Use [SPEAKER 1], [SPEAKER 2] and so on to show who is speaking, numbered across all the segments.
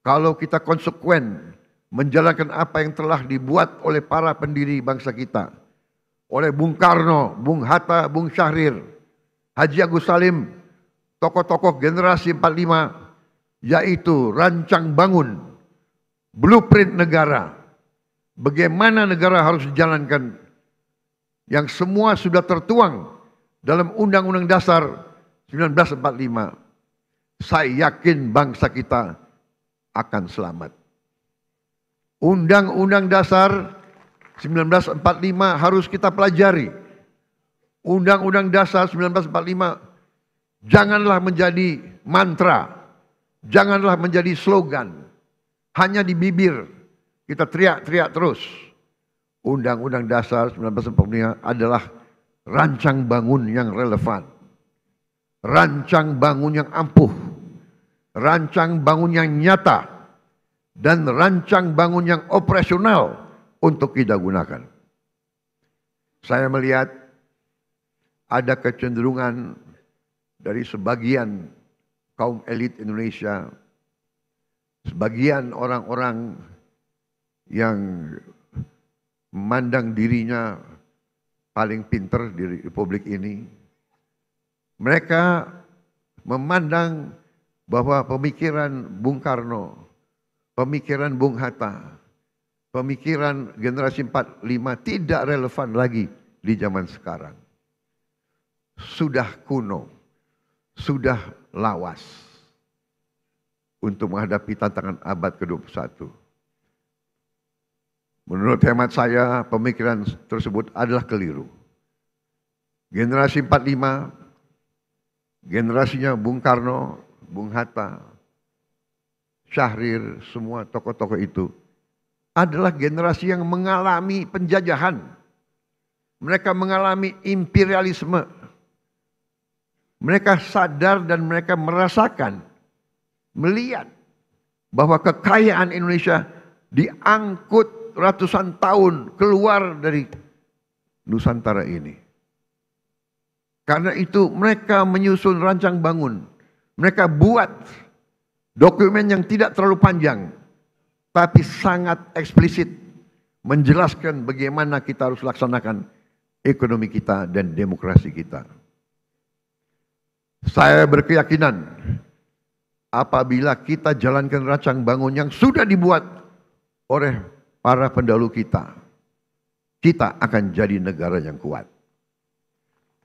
[SPEAKER 1] kalau kita konsekuen menjalankan apa yang telah dibuat oleh para pendiri bangsa kita, oleh Bung Karno, Bung Hatta, Bung Syahrir, Haji Agus Salim, tokoh-tokoh generasi 45, yaitu rancang bangun, blueprint negara, bagaimana negara harus dijalankan, yang semua sudah tertuang dalam Undang-Undang Dasar 1945. Saya yakin bangsa kita akan selamat. Undang-Undang Dasar 1945 harus kita pelajari. Undang-Undang Dasar 1945 janganlah menjadi mantra, janganlah menjadi slogan, hanya di bibir kita teriak-teriak terus. Undang-Undang Dasar 1945 adalah rancang bangun yang relevan, rancang bangun yang ampuh, rancang bangun yang nyata, dan rancang bangun yang operasional untuk kita gunakan. Saya melihat ada kecenderungan dari sebagian kaum elit Indonesia, sebagian orang-orang yang memandang dirinya paling pinter di republik ini. Mereka memandang bahwa pemikiran Bung Karno, pemikiran Bung Hatta, pemikiran generasi 45 tidak relevan lagi di zaman sekarang. Sudah kuno, sudah lawas untuk menghadapi tantangan abad ke-21. Menurut hemat saya, pemikiran tersebut adalah keliru. Generasi 45, generasinya Bung Karno, Bung Hatta, Syahrir, semua tokoh-tokoh itu adalah generasi yang mengalami penjajahan. Mereka mengalami imperialisme. Mereka sadar dan mereka merasakan, melihat bahwa kekayaan Indonesia diangkut ratusan tahun keluar dari Nusantara ini. Karena itu mereka menyusun rancang bangun. Mereka buat dokumen yang tidak terlalu panjang, tapi sangat eksplisit menjelaskan bagaimana kita harus laksanakan ekonomi kita dan demokrasi kita. Saya berkeyakinan apabila kita jalankan rancang bangun yang sudah dibuat oleh para pendahulu kita, kita akan jadi negara yang kuat.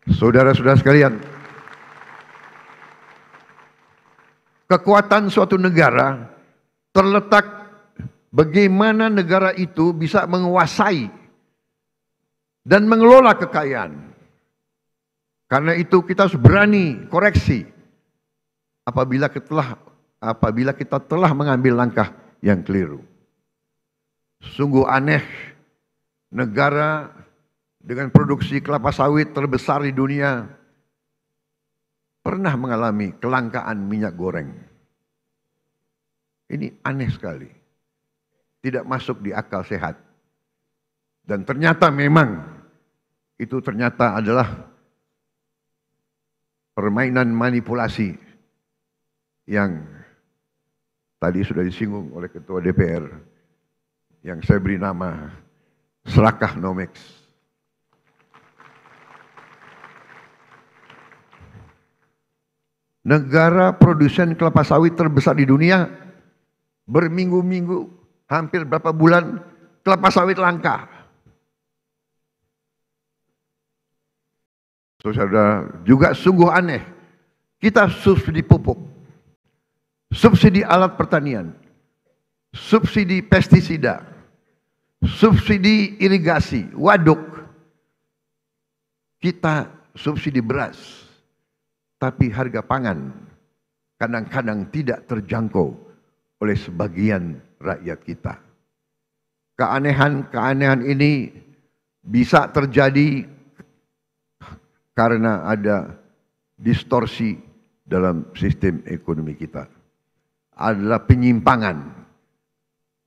[SPEAKER 1] Saudara-saudara sekalian, kekuatan suatu negara terletak bagaimana negara itu bisa menguasai dan mengelola kekayaan. Karena itu kita harus berani koreksi apabila kita telah mengambil langkah yang keliru. Sungguh aneh negara dengan produksi kelapa sawit terbesar di dunia pernah mengalami kelangkaan minyak goreng. Ini aneh sekali. Tidak masuk di akal sehat. Dan ternyata memang itu ternyata adalah permainan manipulasi yang tadi sudah disinggung oleh Ketua DPR yang saya beri nama Serakah Nomex. Negara produsen kelapa sawit terbesar di dunia berminggu-minggu, hampir berapa bulan kelapa sawit langka. Saudara, juga sungguh aneh. Kita subsidi pupuk, subsidi alat pertanian, subsidi pestisida, subsidi irigasi, waduk. Kita subsidi beras, tapi harga pangan kadang-kadang tidak terjangkau oleh sebagian rakyat kita. Keanehan-keanehan ini bisa terjadi karena ada distorsi dalam sistem ekonomi kita. Adalah penyimpangan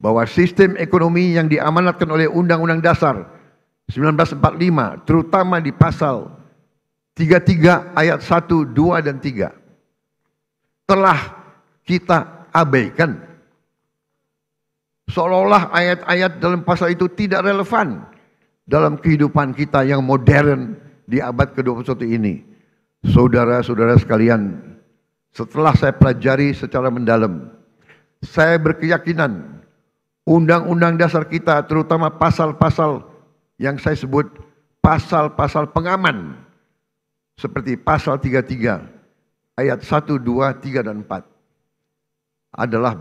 [SPEAKER 1] bahwa sistem ekonomi yang diamanatkan oleh Undang-Undang Dasar 1945, terutama di pasal 33 ayat 1, 2, dan 3, telah kita abaikan Seolah-olah ayat-ayat dalam pasal itu tidak relevan dalam kehidupan kita yang modern di abad ke-21 ini. Saudara-saudara sekalian, setelah saya pelajari secara mendalam, saya berkeyakinan undang-undang dasar kita, terutama pasal-pasal yang saya sebut pasal-pasal pengaman, seperti pasal 33 ayat 1, 2, 3, dan 4 adalah